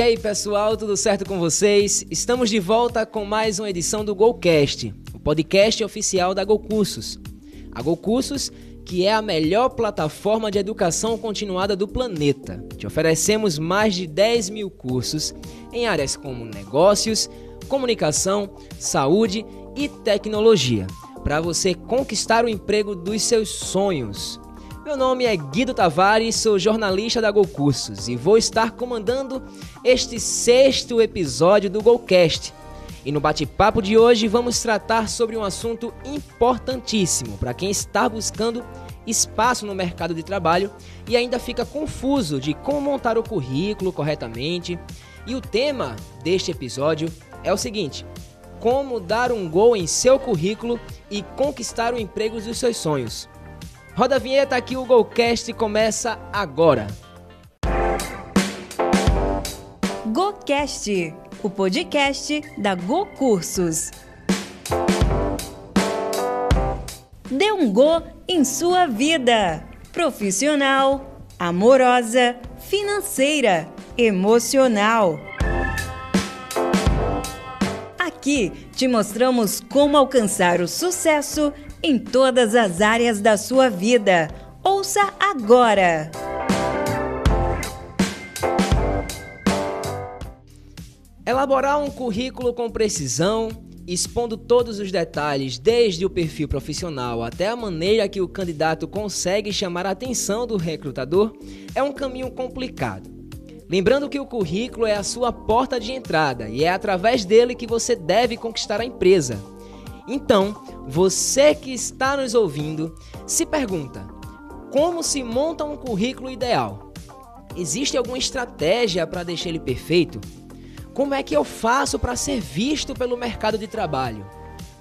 E aí, pessoal, tudo certo com vocês? Estamos de volta com mais uma edição do GoCast, o podcast oficial da GoCursos. A GoCursos, que é a melhor plataforma de educação continuada do planeta. Te oferecemos mais de 10 mil cursos em áreas como negócios, comunicação, saúde e tecnologia, para você conquistar o emprego dos seus sonhos. Meu nome é Guido Tavares, sou jornalista da GoCursos e vou estar comandando este 6º episódio do GoCast. E no bate-papo de hoje vamos tratar sobre um assunto importantíssimo para quem está buscando espaço no mercado de trabalho e ainda fica confuso de como montar o currículo corretamente. E o tema deste episódio é o seguinte: como dar um gol em seu currículo e conquistar o emprego dos seus sonhos. Roda a vinheta, aqui o GoCast começa agora. GoCast, o podcast da GoCursos. Dê um Go em sua vida, profissional, amorosa, financeira, emocional. Aqui te mostramos como alcançar o sucesso em todas as áreas da sua vida. Ouça agora! Elaborar um currículo com precisão, expondo todos os detalhes, desde o perfil profissional até a maneira que o candidato consegue chamar a atenção do recrutador, é um caminho complicado. Lembrando que o currículo é a sua porta de entrada e é através dele que você deve conquistar a empresa. Então, você que está nos ouvindo, se pergunta: como se monta um currículo ideal? Existe alguma estratégia para deixar ele perfeito? Como é que eu faço para ser visto pelo mercado de trabalho?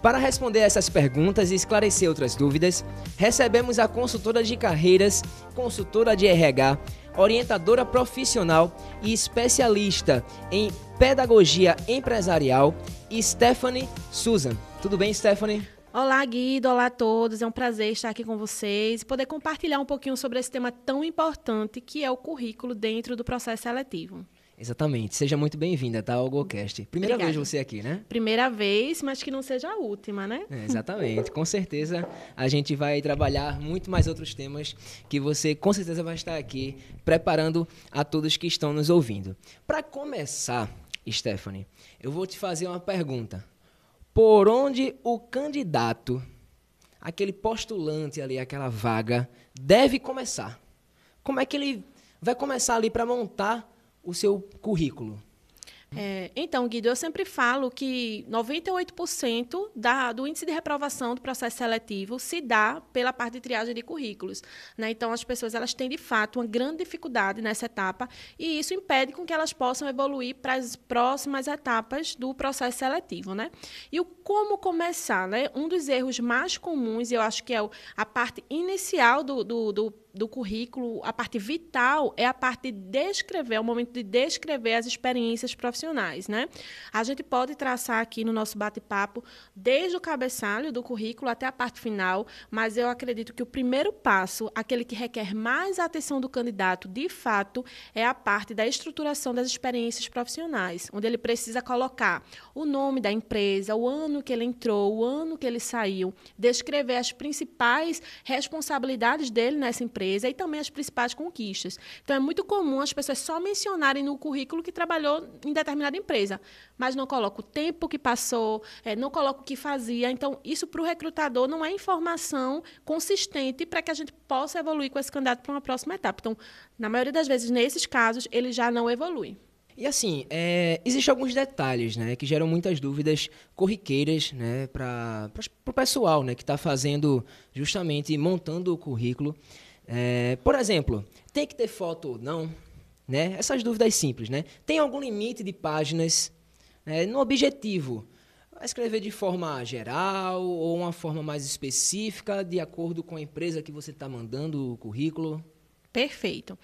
Para responder essas perguntas e esclarecer outras dúvidas, recebemos a consultora de carreiras, consultora de RH, orientadora profissional e especialista em pedagogia empresarial, Stephanie Susan. Tudo bem, Stephanie? Olá, Guido. Olá a todos. É um prazer estar aqui com vocês e poder compartilhar um pouquinho sobre esse tema tão importante que é o currículo dentro do processo seletivo. Exatamente. Seja muito bem-vinda, tá, ao GoCast. Primeira Obrigada. vez você aqui, né? Primeira vez, mas que não seja a última, né? Exatamente. Com certeza a gente vai trabalhar muito mais outros temas que você com certeza vai estar aqui preparando a todos que estão nos ouvindo. Para começar, Stephanie, eu vou te fazer uma pergunta. Por onde o candidato, aquele postulante ali, aquela vaga, deve começar? Como é que ele vai começar ali para montar o seu currículo? Então, Guido, eu sempre falo que 98% do índice de reprovação do processo seletivo se dá pela parte de triagem de currículos, né? Então, as pessoas elas têm, de fato, uma grande dificuldade nessa etapa e isso impede com que elas possam evoluir para as próximas etapas do processo seletivo, né? E o como começar, né? Um dos erros mais comuns, eu acho que é a parte inicial do currículo, a parte vital é a parte de descrever, é o momento de descrever as experiências profissionais, né? A gente pode traçar aqui no nosso bate-papo desde o cabeçalho do currículo até a parte final, mas eu acredito que o primeiro passo, aquele que requer mais atenção do candidato, de fato, é a parte da estruturação das experiências profissionais, onde ele precisa colocar o nome da empresa, o ano que ele entrou, o ano que ele saiu, descrever as principais responsabilidades dele nessa empresa e também as principais conquistas. Então, é muito comum as pessoas só mencionarem no currículo que trabalhou em determinada empresa, mas não coloca o tempo que passou, não coloca o que fazia. Então, isso para o recrutador não é informação consistente para que a gente possa evoluir com esse candidato para uma próxima etapa. Então, na maioria das vezes, nesses casos, ele já não evolui. E assim, existem alguns detalhes, né, que geram muitas dúvidas corriqueiras, né, para o pessoal, né, que está fazendo justamente, montando o currículo. Por exemplo, tem que ter foto ou não? Né? Essas dúvidas simples, né? Tem algum limite de páginas? No objetivo, vai escrever de forma geral ou uma forma mais específica, de acordo com a empresa que você está mandando o currículo? Perfeito.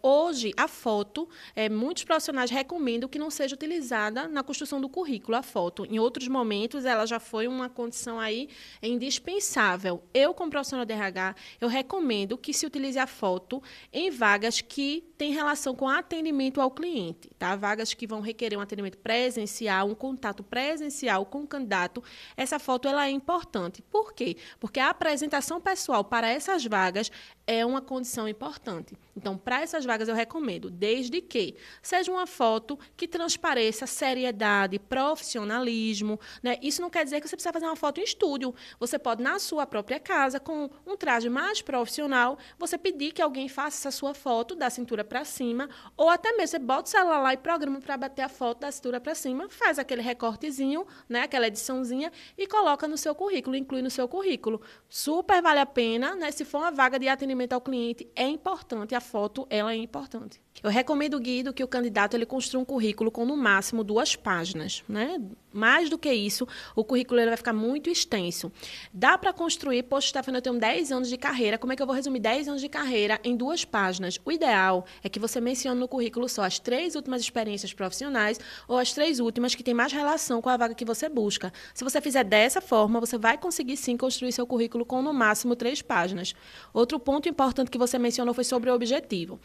Hoje, a foto, muitos profissionais recomendam que não seja utilizada na construção do currículo, a foto. Em outros momentos, ela já foi uma condição aí indispensável. Eu, como profissional de RH, eu recomendo que se utilize a foto em vagas que têm relação com atendimento ao cliente, tá? Vagas que vão requerer um atendimento presencial, um contato presencial com o candidato. Essa foto ela é importante. Por quê? Porque a apresentação pessoal para essas vagas é uma condição importante. Então, para essas vagas, eu recomendo, desde que seja uma foto que transpareça seriedade, profissionalismo, né? Isso não quer dizer que você precisa fazer uma foto em estúdio. Você pode, na sua própria casa, com um traje mais profissional, você pedir que alguém faça essa sua foto da cintura para cima, ou até mesmo você bota o celular lá e programa para bater a foto da cintura para cima, faz aquele recortezinho, né? Aquela ediçãozinha, e coloca no seu currículo, inclui no seu currículo. Super vale a pena, né? Se for uma vaga de atendimento ao cliente, é importante, a foto ela é importante. Eu recomendo, Guido, que o candidato ele construa um currículo com, no máximo, 2 páginas, né? Mais do que isso, o currículo ele vai ficar muito extenso. Dá para construir, poxa, Stephanie, eu tenho 10 anos de carreira, como é que eu vou resumir 10 anos de carreira em 2 páginas? O ideal é que você mencione no currículo só as 3 últimas experiências profissionais ou as 3 últimas que têm mais relação com a vaga que você busca. Se você fizer dessa forma, você vai conseguir, sim, construir seu currículo com, no máximo, 3 páginas. Outro ponto importante que você mencionou foi sobre o objetivo.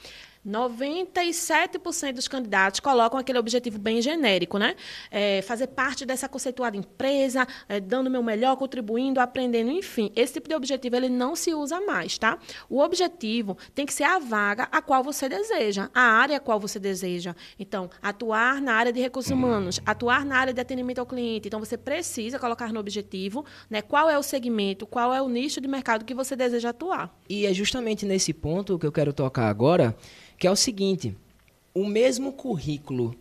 97% dos candidatos colocam aquele objetivo bem genérico, né? Fazer parte dessa conceituada empresa, dando o meu melhor, contribuindo, aprendendo, enfim. Esse tipo de objetivo ele não se usa mais, tá? O objetivo tem que ser a vaga a qual você deseja, a área a qual você deseja. Então, atuar na área de recursos humanos, atuar na área de atendimento ao cliente. Então, você precisa colocar no objetivo, né, qual é o segmento, qual é o nicho de mercado que você deseja atuar. E é justamente nesse ponto que eu quero tocar agora, que é o seguinte: o mesmo currículo,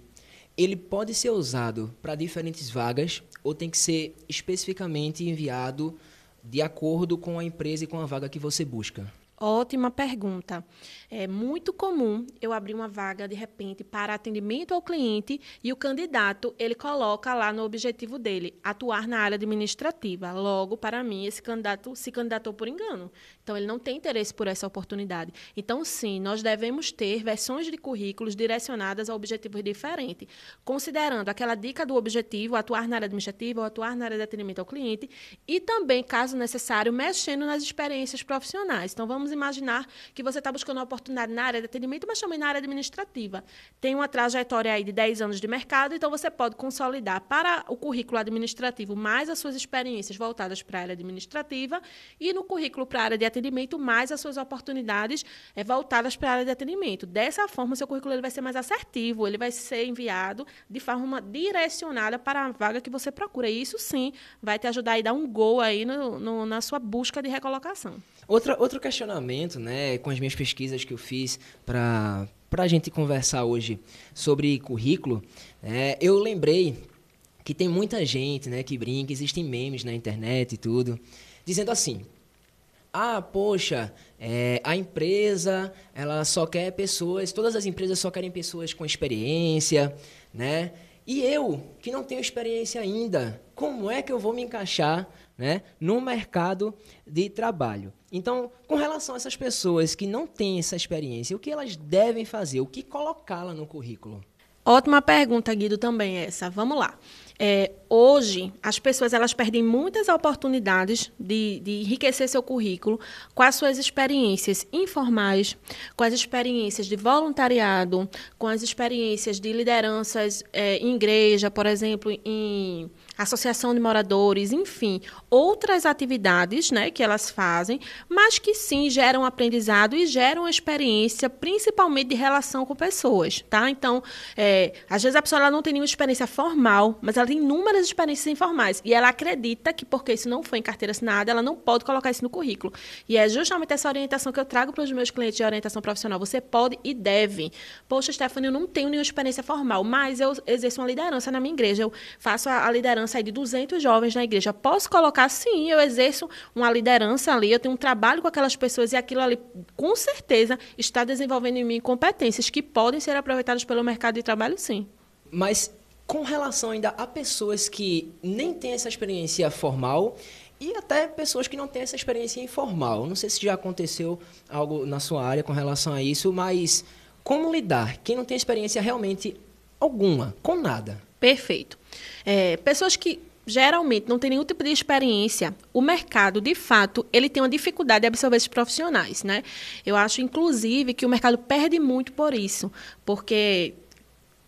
ele pode ser usado para diferentes vagas ou tem que ser especificamente enviado de acordo com a empresa e com a vaga que você busca? Ótima pergunta. É muito comum eu abrir uma vaga, de repente, para atendimento ao cliente e o candidato, ele coloca lá no objetivo dele, atuar na área administrativa. Logo, para mim, esse candidato se candidatou por engano. Então, ele não tem interesse por essa oportunidade. Então, sim, nós devemos ter versões de currículos direcionadas a objetivos diferentes, considerando aquela dica do objetivo, atuar na área administrativa ou atuar na área de atendimento ao cliente, e também, caso necessário, mexendo nas experiências profissionais. Então, vamos imaginar que você está buscando uma oportunidade na área de atendimento, mas também na área administrativa. Tem uma trajetória aí de 10 anos de mercado, então você pode consolidar para o currículo administrativo mais as suas experiências voltadas para a área administrativa e no currículo para a área de atendimento mais as suas oportunidades voltadas para a área de atendimento. Dessa forma, o seu currículo ele vai ser mais assertivo, ele vai ser enviado de forma direcionada para a vaga que você procura. E isso, sim, vai te ajudar a dar um gol aí na sua busca de recolocação. Outro questionamento, né, com as minhas pesquisas que eu fiz para a gente conversar hoje sobre currículo, eu lembrei que tem muita gente, né, que brinca, existem memes na internet e tudo, dizendo assim: poxa, a empresa, ela só quer pessoas, todas as empresas só querem pessoas com experiência, né? E eu, que não tenho experiência ainda, como é que eu vou me encaixar, né, no mercado de trabalho? Então, com relação a essas pessoas que não têm essa experiência, o que elas devem fazer? O que colocá-la no currículo? Ótima pergunta, Guido, também essa. Vamos lá. Hoje, as pessoas elas perdem muitas oportunidades de enriquecer seu currículo com as suas experiências informais, com as experiências de voluntariado, com as experiências de lideranças em igreja, por exemplo, em associação de moradores, enfim, outras atividades, né, que elas fazem, mas que sim geram aprendizado e geram experiência, principalmente de relação com pessoas, tá? Então, às vezes a pessoa ela não tem nenhuma experiência formal, mas ela tem inúmeras experiências informais e ela acredita que porque isso não foi em carteira assinada, ela não pode colocar isso no currículo. E é justamente essa orientação que eu trago para os meus clientes de orientação profissional. Você pode e deve. Poxa, Stephanie, eu não tenho nenhuma experiência formal, mas eu exerço uma liderança na minha igreja, eu faço a liderança aí de 200 jovens na igreja. Posso colocar? Sim, eu exerço uma liderança ali, eu tenho um trabalho com aquelas pessoas e aquilo ali, com certeza, está desenvolvendo em mim competências que podem ser aproveitadas pelo mercado de trabalho, sim. Mas com relação ainda a pessoas que nem têm essa experiência formal e até pessoas que não têm essa experiência informal. Não sei se já aconteceu algo na sua área com relação a isso, mas como lidar? Quem não tem experiência realmente alguma, com nada. Perfeito. Pessoas que geralmente não têm nenhum tipo de experiência, o mercado, de fato, ele tem uma dificuldade de absorver esses profissionais, né? Eu acho, inclusive, que o mercado perde muito por isso, porque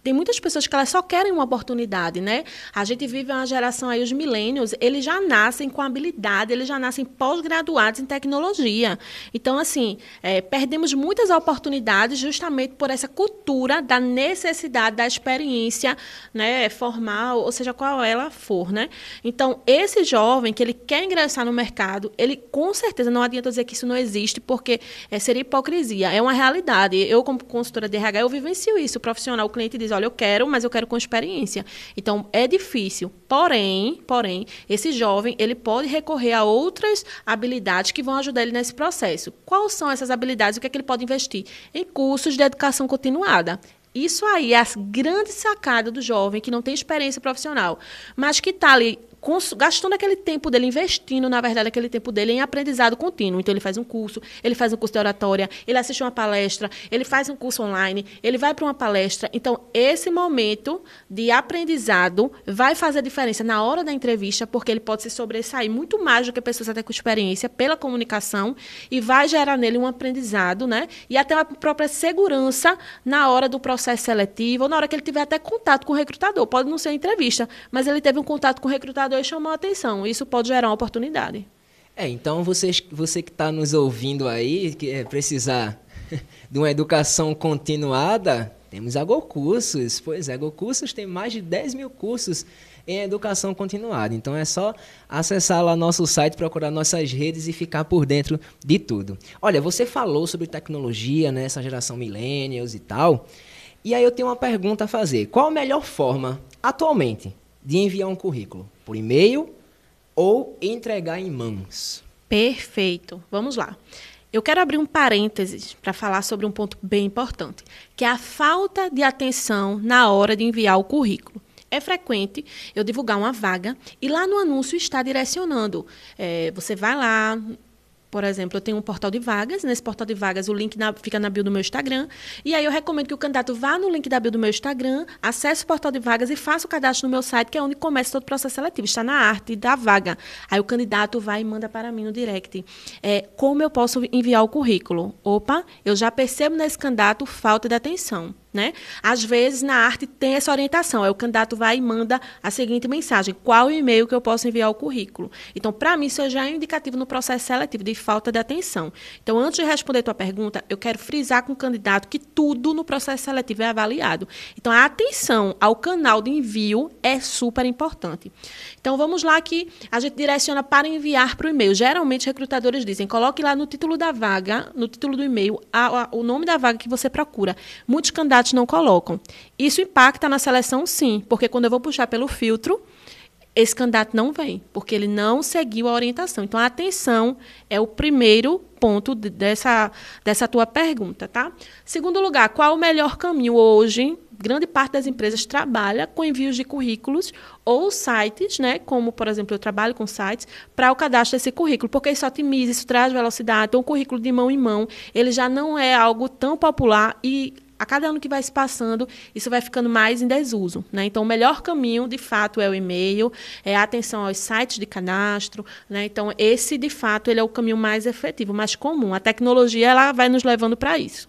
tem muitas pessoas que elas só querem uma oportunidade, né? A gente vive uma geração aí, os millennials, eles já nascem com habilidade, eles já nascem pós-graduados em tecnologia. Então, assim, perdemos muitas oportunidades justamente por essa cultura da necessidade da experiência, né, formal, ou seja, qual ela for, né? Então, esse jovem que ele quer ingressar no mercado, ele, com certeza, não adianta dizer que isso não existe, porque seria hipocrisia. É uma realidade. Eu, como consultora de RH, eu vivencio isso. O profissional, o cliente diz, olha, eu quero, mas eu quero com experiência. Então, é difícil. Porém, esse jovem, ele pode recorrer a outras habilidades que vão ajudar ele nesse processo. Quais são essas habilidades? O que é que ele pode investir? Em cursos de educação continuada. Isso aí é a grande sacada do jovem que não tem experiência profissional, mas que está ali gastando aquele tempo dele, investindo, na verdade, aquele tempo dele em aprendizado contínuo. Então, ele faz um curso de oratória, ele assiste uma palestra, ele faz um curso online, ele vai para uma palestra. Então, esse momento de aprendizado vai fazer diferença na hora da entrevista, porque ele pode se sobressair muito mais do que pessoas até com experiência pela comunicação e vai gerar nele um aprendizado, né? E até uma própria segurança na hora do processo seletivo ou na hora que ele tiver até contato com o recrutador. Pode não ser entrevista, mas ele teve um contato com o recrutador e chamou a atenção. Isso pode gerar uma oportunidade. Então você que está nos ouvindo aí, que precisar de uma educação continuada, temos a GoCursos. Pois é, GoCursos tem mais de 10 mil cursos em educação continuada. Então é só acessar lá nosso site, procurar nossas redes e ficar por dentro de tudo. Olha, você falou sobre tecnologia, né, essa geração millennials e tal. E aí eu tenho uma pergunta a fazer. Qual a melhor forma, atualmente, de enviar um currículo? Por e-mail ou entregar em mãos? Perfeito. Vamos lá. Eu quero abrir um parênteses para falar sobre um ponto bem importante, que é a falta de atenção na hora de enviar o currículo. É frequente eu divulgar uma vaga e lá no anúncio está direcionando. Você vai lá. Por exemplo, eu tenho um portal de vagas. Nesse portal de vagas, o link fica na bio do meu Instagram. E aí eu recomendo que o candidato vá no link da bio do meu Instagram, acesse o portal de vagas e faça o cadastro no meu site, que é onde começa todo o processo seletivo. Está na arte da vaga. Aí o candidato vai e manda para mim no direct. Como eu posso enviar o currículo? Opa, eu já percebo nesse candidato falta de atenção. Né? Às vezes, na arte, tem essa orientação. Aí o candidato vai e manda a seguinte mensagem: qual o e-mail que eu posso enviar o currículo? Então, para mim, isso já é um indicativo no processo seletivo de falta de atenção. Então, antes de responder a tua pergunta, eu quero frisar com o candidato que tudo no processo seletivo é avaliado. Então, a atenção ao canal de envio é super importante. Então, vamos lá que a gente direciona para enviar para o e-mail. Geralmente, recrutadores dizem, coloque lá no título da vaga, no título do e-mail, o nome da vaga que você procura. Muitos candidatos não colocam. Isso impacta na seleção, sim, porque quando eu vou puxar pelo filtro, esse candidato não vem, porque ele não seguiu a orientação. Então, a atenção é o primeiro ponto dessa tua pergunta, tá? Segundo lugar, qual o melhor caminho hoje? Grande parte das empresas trabalha com envios de currículos ou sites, né? Como, por exemplo, eu trabalho com sites, para o cadastro desse currículo, porque isso otimiza, isso traz velocidade. Então, o currículo de mão em mão, ele já não é algo tão popular e a cada ano que vai se passando, isso vai ficando mais em desuso, né? Então, o melhor caminho, de fato, é o e-mail, é a atenção aos sites de cadastro, né? Então, esse, de fato, ele é o caminho mais efetivo, mais comum. A tecnologia, ela vai nos levando para isso.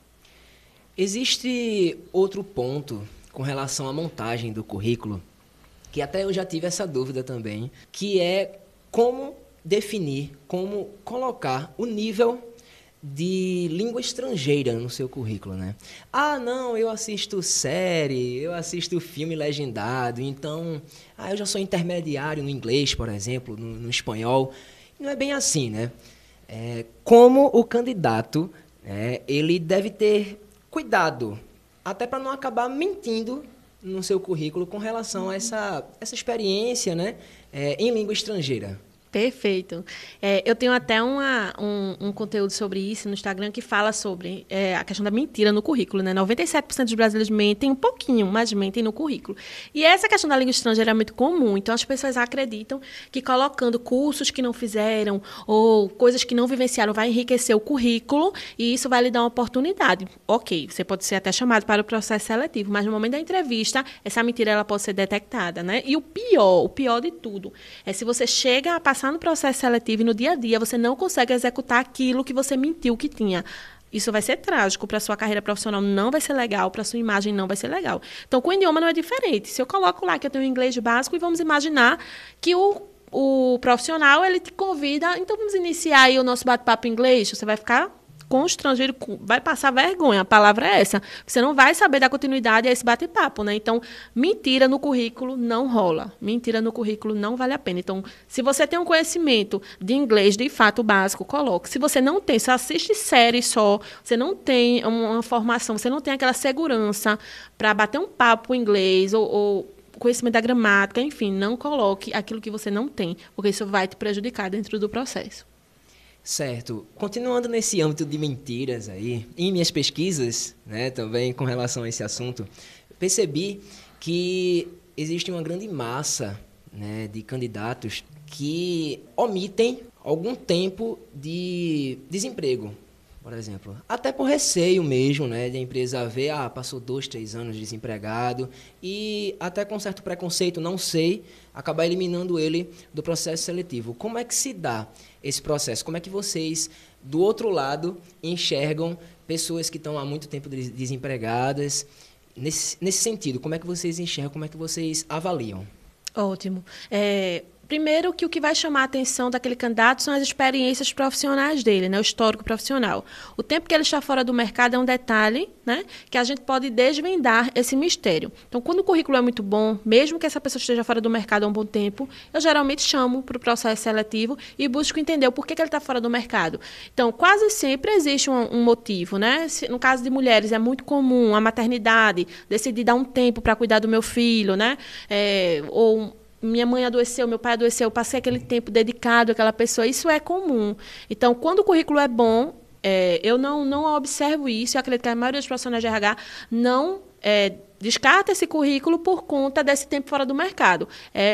Existe outro ponto com relação à montagem do currículo, que até eu já tive essa dúvida também, que é como definir, como colocar o nível de língua estrangeira no seu currículo, né? Ah, não, eu assisto série, eu assisto filme legendado, então, eu já sou intermediário no inglês, por exemplo, no espanhol. Não é bem assim, né? Como o candidato, ele deve ter cuidado, até para não acabar mentindo no seu currículo com relação a essa experiência, né, em língua estrangeira. Perfeito. Eu tenho até um conteúdo sobre isso no Instagram que fala sobre a questão da mentira no currículo, né? 97% dos brasileiros mentem um pouquinho, mas mentem no currículo. E essa questão da língua estrangeira é muito comum. Então, as pessoas acreditam que colocando cursos que não fizeram ou coisas que não vivenciaram vai enriquecer o currículo e isso vai lhe dar uma oportunidade. Ok, você pode ser até chamado para o processo seletivo, mas no momento da entrevista, essa mentira ela pode ser detectada, né? E o pior de tudo, é se você chega a passar no processo seletivo e no dia a dia você não consegue executar aquilo que você mentiu que tinha. Isso vai ser trágico para a sua carreira profissional, não vai ser legal, para a sua imagem não vai ser legal. Então, com o idioma não é diferente. Se eu coloco lá que eu tenho inglês básico e vamos imaginar que o profissional ele te convida, então vamos iniciar aí o nosso bate-papo em inglês, você vai ficar constrangido, vai passar vergonha, a palavra é essa. Você não vai saber dar continuidade a esse bate-papo, né? Então, mentira no currículo não rola. Mentira no currículo não vale a pena. Então, se você tem um conhecimento de inglês, de fato, básico, coloque. Se você não tem, você assiste séries só, você não tem uma formação, você não tem aquela segurança para bater um papo em inglês ou conhecimento da gramática, enfim, não coloque aquilo que você não tem, porque isso vai te prejudicar dentro do processo. Certo. Continuando nesse âmbito de mentiras aí, em minhas pesquisas, né, também com relação a esse assunto, percebi que existe uma grande massa, né, de candidatos que omitem algum tempo de desemprego, por exemplo. Até por receio mesmo, né, de a empresa ver, passou 2, 3 anos desempregado e até com certo preconceito, não sei, acabar eliminando ele do processo seletivo. Como é que se dá esse processo? Como é que vocês, do outro lado, enxergam pessoas que estão há muito tempo desempregadas? Nesse sentido, como é que vocês enxergam, como é que vocês avaliam? Ótimo. Primeiro, que o que vai chamar a atenção daquele candidato são as experiências profissionais dele, né? O histórico profissional. O tempo que ele está fora do mercado é um detalhe, né? Que a gente pode desvendar esse mistério. Então, quando o currículo é muito bom, mesmo que essa pessoa esteja fora do mercado há um bom tempo, eu geralmente chamo para o processo seletivo e busco entender o porquê que ele está fora do mercado. Então, quase sempre existe um motivo, né? No caso de mulheres, é muito comum a maternidade, decidir dar um tempo para cuidar do meu filho, né? Ou minha mãe adoeceu, meu pai adoeceu, eu passei aquele tempo dedicado àquela pessoa. Isso é comum. Então, quando o currículo é bom, eu não observo isso. Eu acredito que a maioria dos profissionais de RH não descarta esse currículo por conta desse tempo fora do mercado.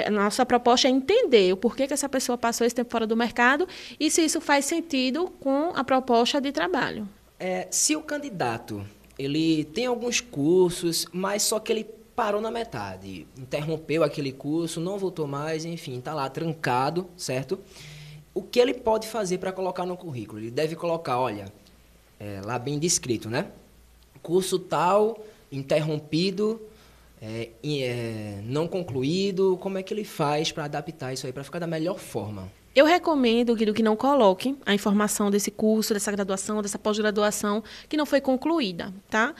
A nossa proposta é entender o porquê que essa pessoa passou esse tempo fora do mercado e se isso faz sentido com a proposta de trabalho. Se o candidato ele tem alguns cursos, mas só que ele parou na metade, interrompeu aquele curso, não voltou mais, enfim, está lá trancado, certo? O que ele pode fazer para colocar no currículo? Ele deve colocar, olha, lá bem descrito, né? Curso tal, interrompido, não concluído. Como é que ele faz para adaptar isso aí, para ficar da melhor forma? Eu recomendo, Guido, que não coloque a informação desse curso, dessa graduação, dessa pós-graduação que não foi concluída, tá?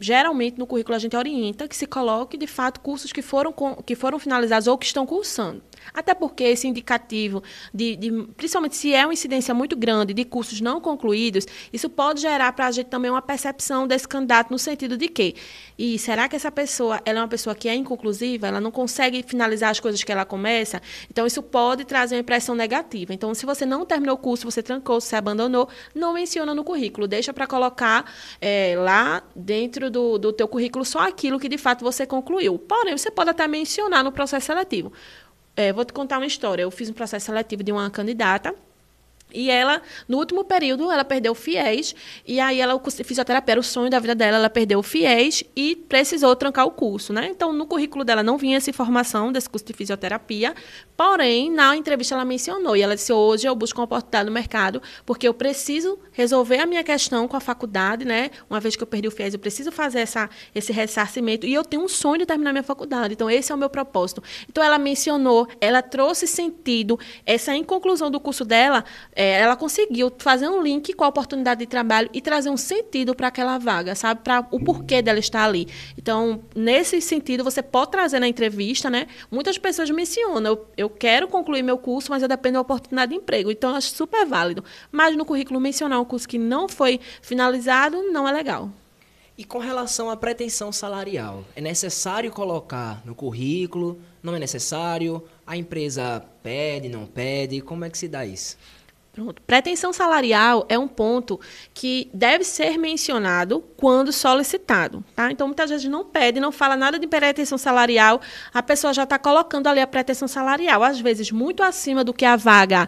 Geralmente, no currículo, a gente orienta que se coloque, de fato, cursos que foram finalizados ou que estão cursando. Até porque esse indicativo, principalmente se é uma incidência muito grande de cursos não concluídos, isso pode gerar para a gente também uma percepção desse candidato no sentido de que, será que essa pessoa ela é uma pessoa que é inconclusiva? Ela não consegue finalizar as coisas que ela começa? Então, isso pode trazer uma impressão negativa. Então, se você não terminou o curso, você trancou, você abandonou, não menciona no currículo. Deixa para colocar lá dentro do teu currículo só aquilo que, de fato, você concluiu. Porém, você pode até mencionar no processo seletivo. Vou te contar uma história. Eu fiz um processo seletivo de uma candidata e ela, no último período, ela perdeu o FIES e aí o curso de fisioterapia era o sonho da vida dela, ela perdeu o FIES e precisou trancar o curso, né? Então, no currículo dela não vinha essa informação desse curso de fisioterapia, porém, na entrevista ela mencionou e ela disse, hoje eu busco uma oportunidade no mercado porque eu preciso resolver a minha questão com a faculdade, né? Uma vez que eu perdi o FIES, eu preciso fazer esse ressarcimento e eu tenho um sonho de terminar minha faculdade, então esse é o meu propósito. Então, ela mencionou, ela trouxe sentido, essa inconclusão do curso dela, ela conseguiu fazer um link com a oportunidade de trabalho e trazer um sentido para aquela vaga, sabe? Para o porquê dela estar ali. Então, nesse sentido, você pode trazer na entrevista, né? Muitas pessoas mencionam, eu quero concluir meu curso, mas eu dependo da oportunidade de emprego. Então, eu acho super válido. Mas no currículo mencionar um curso que não foi finalizado não é legal. E com relação à pretensão salarial, é necessário colocar no currículo? Não é necessário? A empresa pede, não pede? Como é que se dá isso? Pronto. Pretensão salarial é um ponto que deve ser mencionado quando solicitado, tá? Então, muitas vezes não pede, não fala nada de pretensão salarial, a pessoa já está colocando ali a pretensão salarial, às vezes muito acima do que a vaga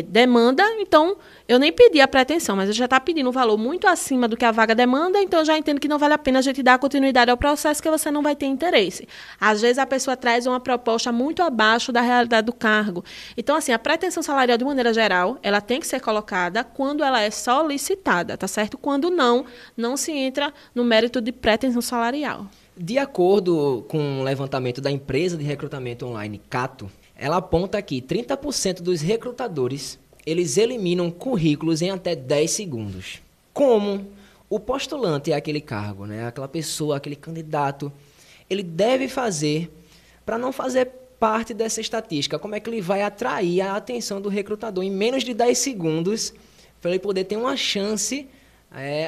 demanda, então eu nem pedi a pretensão, mas eu já está pedindo um valor muito acima do que a vaga demanda, então eu já entendo que não vale a pena a gente dar continuidade ao processo, que você não vai ter interesse. Às vezes a pessoa traz uma proposta muito abaixo da realidade do cargo. Então, assim, a pretensão salarial, de maneira geral, ela tem que ser colocada quando ela é solicitada, tá certo? Quando não se entra no mérito de pretensão salarial. De acordo com o levantamento da empresa de recrutamento online Cato, ela aponta que 30% dos recrutadores eles eliminam currículos em até 10 segundos. Como o postulante é aquele cargo, né? Aquela pessoa, aquele candidato, ele deve fazer para não fazer parte dessa estatística? Como é que ele vai atrair a atenção do recrutador em menos de 10 segundos para ele poder ter uma chance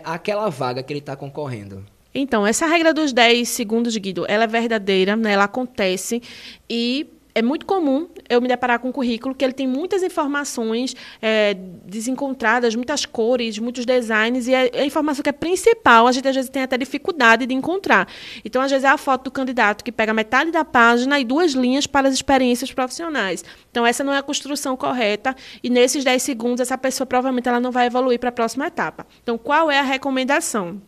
àquela vaga que ele está concorrendo? Então, essa regra dos 10 segundos, Guido, ela é verdadeira, né? Ela acontece e é muito comum eu me deparar com um currículo que ele tem muitas informações desencontradas, muitas cores, muitos designs, e a informação que é principal, a gente às vezes tem até dificuldade de encontrar. Então, às vezes, é a foto do candidato que pega metade da página e 2 linhas para as experiências profissionais. Então, essa não é a construção correta, e nesses 10 segundos, essa pessoa provavelmente ela não vai evoluir para a próxima etapa. Então, qual é a recomendação?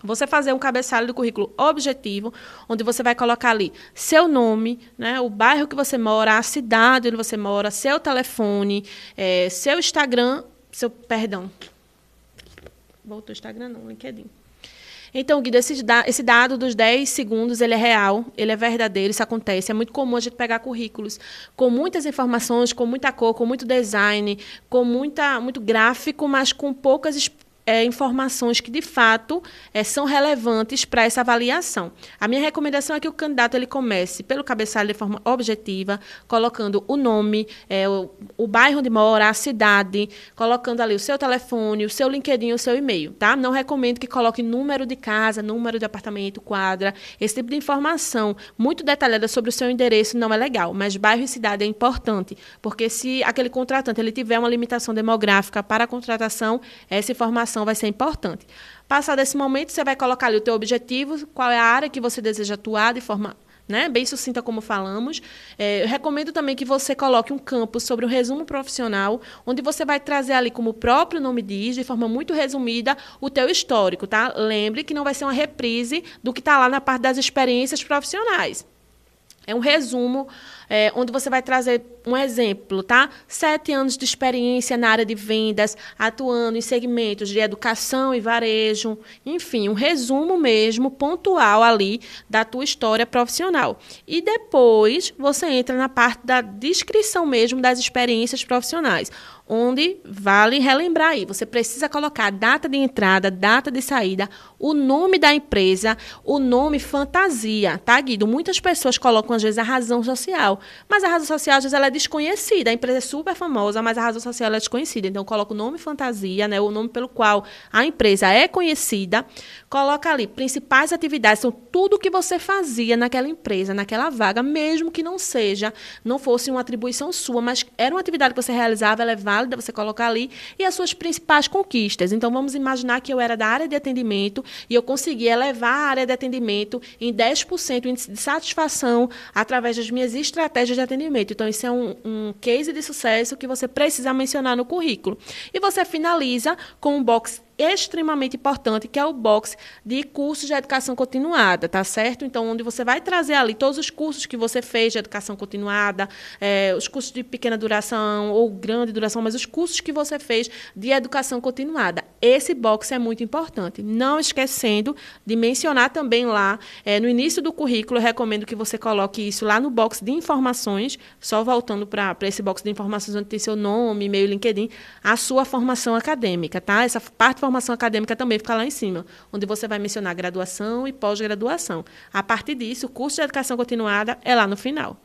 Você fazer um cabeçalho do currículo objetivo, onde você vai colocar ali seu nome, né, o bairro que você mora, a cidade onde você mora, seu telefone, seu Instagram, voltou o Instagram não, LinkedIn. Então, Guido, esse dado dos 10 segundos, ele é real, ele é verdadeiro, isso acontece. É muito comum a gente pegar currículos com muitas informações, com muita cor, com muito design, com muito gráfico, mas com poucas informações que, de fato, são relevantes para essa avaliação. A minha recomendação é que o candidato ele comece pelo cabeçalho de forma objetiva, colocando o nome, o bairro onde mora, a cidade, colocando ali o seu telefone, o seu LinkedIn, o seu e-mail. Tá? Não recomendo que coloque número de casa, número de apartamento, quadra. Esse tipo de informação muito detalhada sobre o seu endereço não é legal, mas bairro e cidade é importante, porque se aquele contratante ele tiver uma limitação demográfica para a contratação, essa informação vai ser importante. Passado esse momento, você vai colocar ali o teu objetivo, qual é a área que você deseja atuar de forma bem sucinta, como falamos. Eu recomendo também que você coloque um campo sobre o resumo profissional, onde você vai trazer ali, como o próprio nome diz, de forma muito resumida, o teu histórico. Tá? Lembre que não vai ser uma reprise do que está lá na parte das experiências profissionais. É um resumo onde você vai trazer um exemplo, tá? 7 anos de experiência na área de vendas, atuando em segmentos de educação e varejo, enfim, um resumo mesmo, pontual ali da tua história profissional. E depois você entra na parte da descrição mesmo das experiências profissionais, onde vale relembrar aí, você precisa colocar data de entrada, data de saída, o nome da empresa, o nome fantasia, tá, Guido? Muitas pessoas colocam, às vezes, a razão social, mas a razão social, às vezes, ela é desconhecida. A empresa é super famosa, mas a razão social é desconhecida. Então, coloca o nome fantasia, né, o nome pelo qual a empresa é conhecida, coloca ali principais atividades, são tudo que você fazia naquela empresa, naquela vaga, mesmo que não fosse uma atribuição sua, mas era uma atividade que você realizava, ela é válida, você colocar ali, e as suas principais conquistas. Então, vamos imaginar que eu era da área de atendimento e eu consegui elevar a área de atendimento em 10% o índice de satisfação através das minhas estratégias de atendimento. Então, isso é um case de sucesso que você precisa mencionar no currículo. E você finaliza com um box extremamente importante, que é o box de cursos de educação continuada, tá certo? Então, onde você vai trazer ali todos os cursos que você fez de educação continuada, os cursos de pequena duração ou grande duração, mas os cursos que você fez de educação continuada. Esse box é muito importante. Não esquecendo de mencionar também lá, no início do currículo, eu recomendo que você coloque isso lá no box de informações, só voltando para esse box de informações onde tem seu nome, e-mail, LinkedIn, a sua formação acadêmica, tá? Essa parte de formação acadêmica também fica lá em cima, onde você vai mencionar graduação e pós-graduação. A partir disso, o curso de educação continuada é lá no final.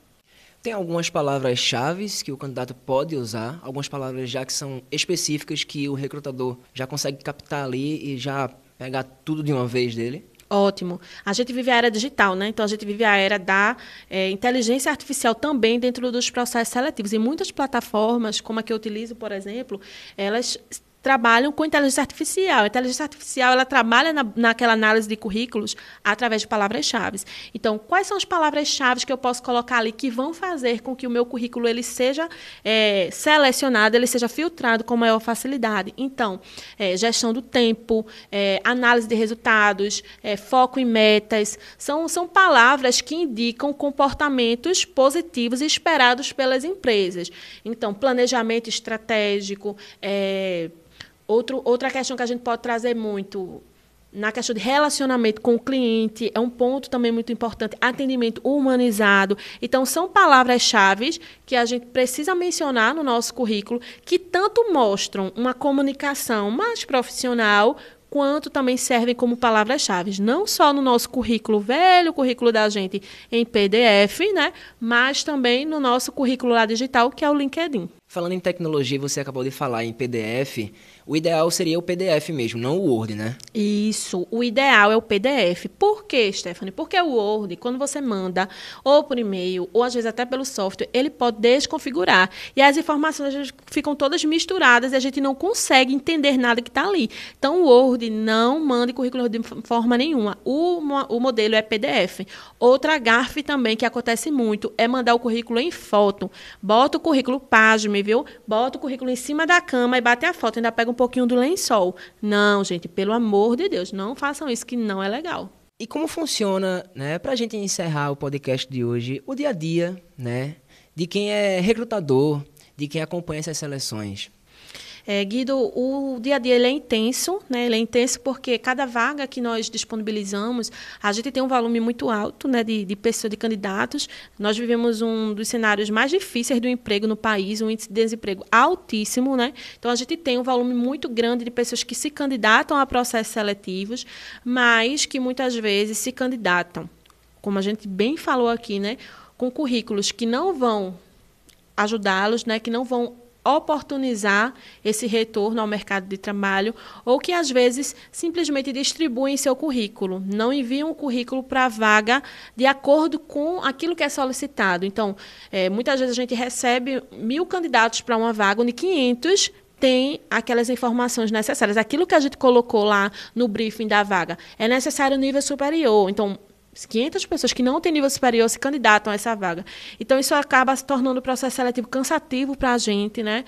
Tem algumas palavras-chave que o candidato pode usar, algumas palavras já que são específicas que o recrutador já consegue captar ali e já pegar tudo de uma vez dele? Ótimo. A gente vive a era digital, né? Então, a gente vive a era da inteligência artificial também dentro dos processos seletivos. E muitas plataformas, como a que eu utilizo, por exemplo, elas trabalham com inteligência artificial. A inteligência artificial, ela trabalha naquela análise de currículos através de palavras-chave. Então, quais são as palavras-chave que eu posso colocar ali que vão fazer com que o meu currículo ele seja selecionado, ele seja filtrado com maior facilidade? Então, gestão do tempo, análise de resultados, foco em metas, são palavras que indicam comportamentos positivos e esperados pelas empresas. Então, planejamento estratégico, outra questão que a gente pode trazer muito, na questão de relacionamento com o cliente, é um ponto também muito importante, atendimento humanizado. Então, são palavras-chave que a gente precisa mencionar no nosso currículo, que tanto mostram uma comunicação mais profissional, quanto também servem como palavras-chave, não só no nosso currículo velho, currículo da gente em PDF, né, mas também no nosso currículo lá digital, que é o LinkedIn. Falando em tecnologia, você acabou de falar em PDF, o ideal seria o PDF mesmo, não o Word, né? Isso, o ideal é o PDF. Por quê, Stephanie? Porque o Word, quando você manda, ou por e-mail, ou às vezes até pelo software, ele pode desconfigurar. E as informações ficam todas misturadas e a gente não consegue entender nada que está ali. Então, o Word não manda currículo de forma nenhuma. O modelo é PDF. Outra gafe também, que acontece muito, é mandar o currículo em foto. Bota o currículo pasme, viu? Bota o currículo em cima da cama e bate a foto, ainda pega um pouquinho do lençol. Não, gente, pelo amor de Deus, não façam isso, que não é legal. E como funciona, né, para a gente encerrar o podcast de hoje, o dia a dia, né, de quem é recrutador, de quem acompanha essas seleções? Guido, o dia a dia ele é intenso, né? Ele é intenso porque cada vaga que nós disponibilizamos, a gente tem um volume muito alto, né, de pessoas, de candidatos. Nós vivemos um dos cenários mais difíceis do emprego no país, um índice de desemprego altíssimo, né? Então, a gente tem um volume muito grande de pessoas que se candidatam a processos seletivos, mas que muitas vezes se candidatam, como a gente bem falou aqui, né, com currículos que não vão ajudá-los, né, que não vão oportunizar esse retorno ao mercado de trabalho, ou que às vezes simplesmente distribuem seu currículo, não enviam o currículo para a vaga de acordo com aquilo que é solicitado. Então, muitas vezes a gente recebe 1.000 candidatos para uma vaga, onde 500 tem aquelas informações necessárias. Aquilo que a gente colocou lá no briefing da vaga é necessário nível superior. Então, 500 pessoas que não têm nível superior se candidatam a essa vaga. Então, isso acaba se tornando um processo seletivo cansativo para a gente, né?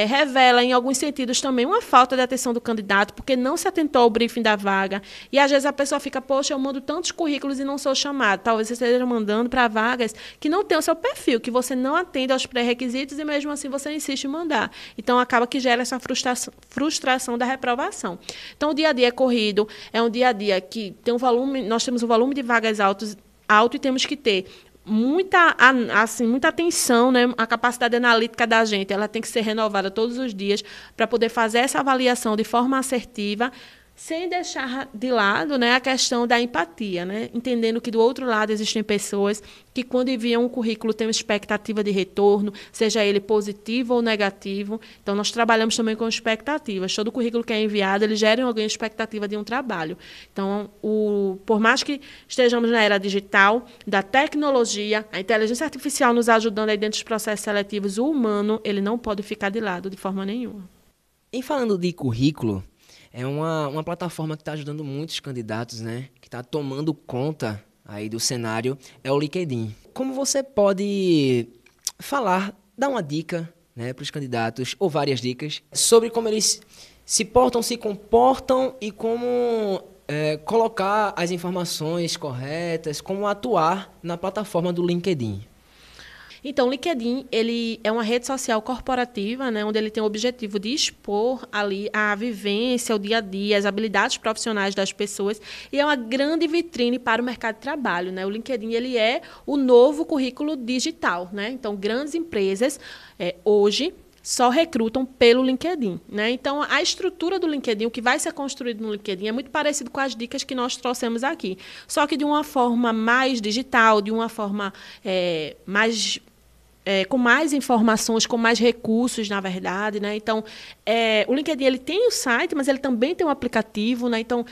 Revela, em alguns sentidos, também uma falta de atenção do candidato, porque não se atentou ao briefing da vaga. E, às vezes, a pessoa fica, poxa, eu mando tantos currículos e não sou chamado. Talvez você esteja mandando para vagas que não tem o seu perfil, que você não atende aos pré-requisitos e, mesmo assim, você insiste em mandar. Então, acaba que gera essa frustração da reprovação. Então, o dia a dia é corrido, é um dia a dia que tem um volume, nós temos um volume de vagas alto e temos que ter muita atenção, né? A capacidade analítica da gente, ela tem que ser renovada todos os dias para poder fazer essa avaliação de forma assertiva, sem deixar de lado, né, a questão da empatia, né? Entendendo que do outro lado existem pessoas que, quando enviam um currículo, têm uma expectativa de retorno, seja ele positivo ou negativo. Então, nós trabalhamos também com expectativas. Todo currículo que é enviado, ele gera em alguém a expectativa de um trabalho. Então, por mais que estejamos na era digital, da tecnologia, a inteligência artificial nos ajudando aí dentro dos processos seletivos, o humano, ele não pode ficar de lado de forma nenhuma. Em falando de currículo, é uma plataforma que está ajudando muitos candidatos, né? Que está tomando conta aí do cenário, é o LinkedIn. Como você pode dar uma dica, né, para os candidatos, ou várias dicas, sobre como eles se comportam e como colocar as informações corretas, como atuar na plataforma do LinkedIn? Então, o LinkedIn, ele é uma rede social corporativa, né, onde ele tem o objetivo de expor ali a vivência, o dia a dia, as habilidades profissionais das pessoas, e é uma grande vitrine para o mercado de trabalho, né? O LinkedIn, ele é o novo currículo digital, né? Então, grandes empresas, hoje, só recrutam pelo LinkedIn, né? Então, a estrutura do LinkedIn, o que vai ser construído no LinkedIn, é muito parecido com as dicas que nós trouxemos aqui, só que de uma forma mais digital, de uma forma mais com mais informações, com mais recursos, na verdade, né? Então, o LinkedIn ele tem o site, mas ele também tem um aplicativo, né? Então,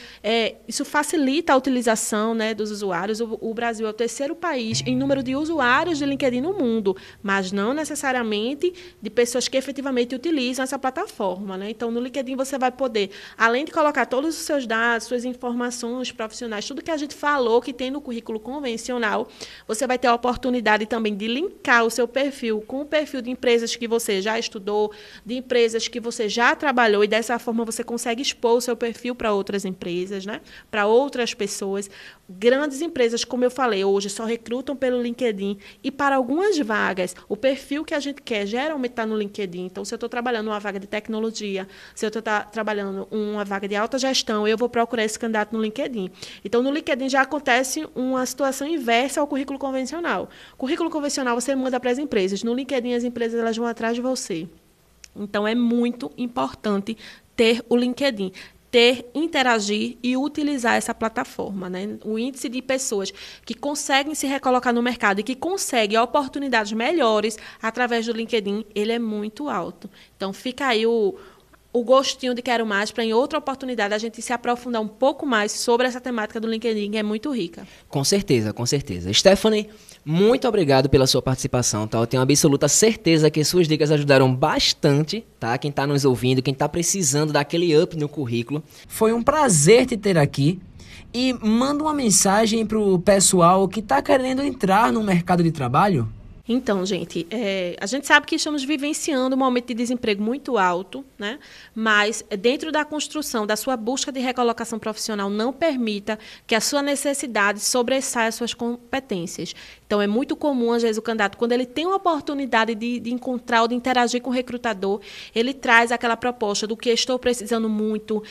isso facilita a utilização, né, dos usuários. O Brasil é o terceiro país em número de usuários de LinkedIn no mundo, mas não necessariamente de pessoas que efetivamente utilizam essa plataforma, né? Então, no LinkedIn você vai poder, além de colocar todos os seus dados, suas informações profissionais, tudo que a gente falou que tem no currículo convencional, você vai ter a oportunidade também de linkar o seu perfil com o perfil de empresas que você já estudou, de empresas que você já trabalhou, e dessa forma você consegue expor o seu perfil para outras empresas, né? Para outras pessoas. Grandes empresas, como eu falei, hoje só recrutam pelo LinkedIn, e para algumas vagas, o perfil que a gente quer geralmente está no LinkedIn. Então, se eu estou trabalhando uma vaga de tecnologia, se eu estou trabalhando uma vaga de alta gestão, eu vou procurar esse candidato no LinkedIn. Então, no LinkedIn já acontece uma situação inversa ao currículo convencional. Currículo convencional você manda para as empresas. No LinkedIn, as empresas elas vão atrás de você. Então, é muito importante ter o LinkedIn, interagir e utilizar essa plataforma, né? O índice de pessoas que conseguem se recolocar no mercado e que conseguem oportunidades melhores através do LinkedIn, ele é muito alto. Então, fica aí o gostinho de quero mais, para em outra oportunidade a gente se aprofundar um pouco mais sobre essa temática do LinkedIn, que é muito rica. Com certeza, com certeza. Stephanie, muito obrigado pela sua participação, tá? Eu tenho absoluta certeza que suas dicas ajudaram bastante, tá? Quem está nos ouvindo, quem está precisando daquele up no currículo. Foi um prazer te ter aqui. E manda uma mensagem pro pessoal que está querendo entrar no mercado de trabalho. Então, gente, a gente sabe que estamos vivenciando um momento de desemprego muito alto, né? Mas dentro da construção da sua busca de recolocação profissional, não permita que a sua necessidade sobressaia as suas competências. Então, é muito comum, às vezes, o candidato, quando ele tem uma oportunidade de encontrar ou de interagir com o recrutador, ele traz aquela proposta do que estou precisando muito,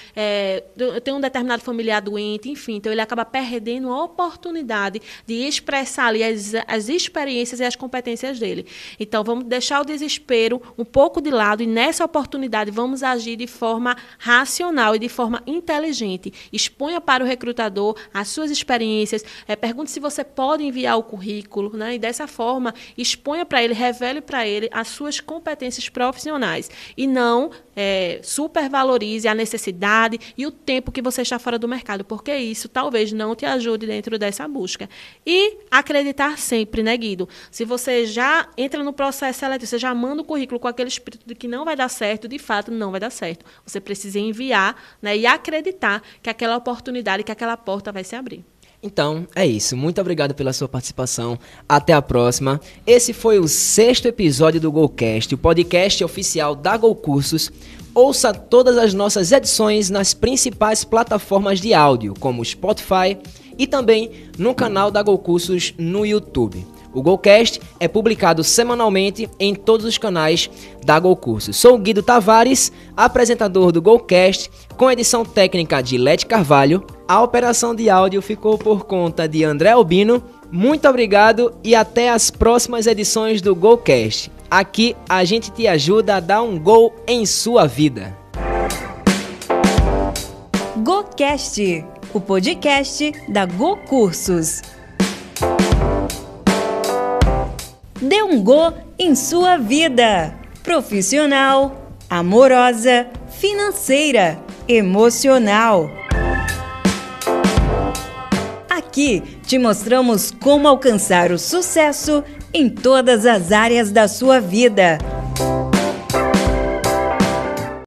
eu tenho um determinado familiar doente, enfim. Então, ele acaba perdendo a oportunidade de expressar ali as experiências e as competências dele. Então, vamos deixar o desespero um pouco de lado e, nessa oportunidade, vamos agir de forma racional e de forma inteligente. Exponha para o recrutador as suas experiências, pergunte se você pode enviar o currículo, né? E, dessa forma, exponha para ele, revele para ele as suas competências profissionais e não supervalorize a necessidade e o tempo que você está fora do mercado, porque isso talvez não te ajude dentro dessa busca. E acreditar sempre, né, Guido? Se você já entra no processo seletivo, você já manda o currículo com aquele espírito de que não vai dar certo, de fato não vai dar certo. Você precisa enviar, né, e acreditar que aquela oportunidade, que aquela porta vai se abrir. Então, é isso. Muito obrigado pela sua participação. Até a próxima. Esse foi o 6º episódio do GoCast, o podcast oficial da GoCursos. Ouça todas as nossas edições nas principais plataformas de áudio, como Spotify e também no canal da GoCursos no YouTube. O GoCast é publicado semanalmente em todos os canais da GoCursos. Sou o Guido Tavares, apresentador do GoCast, com edição técnica de Lete Carvalho. A operação de áudio ficou por conta de André Albino. Muito obrigado e até as próximas edições do GoCast. Aqui a gente te ajuda a dar um gol em sua vida. GoCast, o podcast da GoCursos. Dê um go em sua vida, profissional, amorosa, financeira, emocional. Aqui te mostramos como alcançar o sucesso em todas as áreas da sua vida.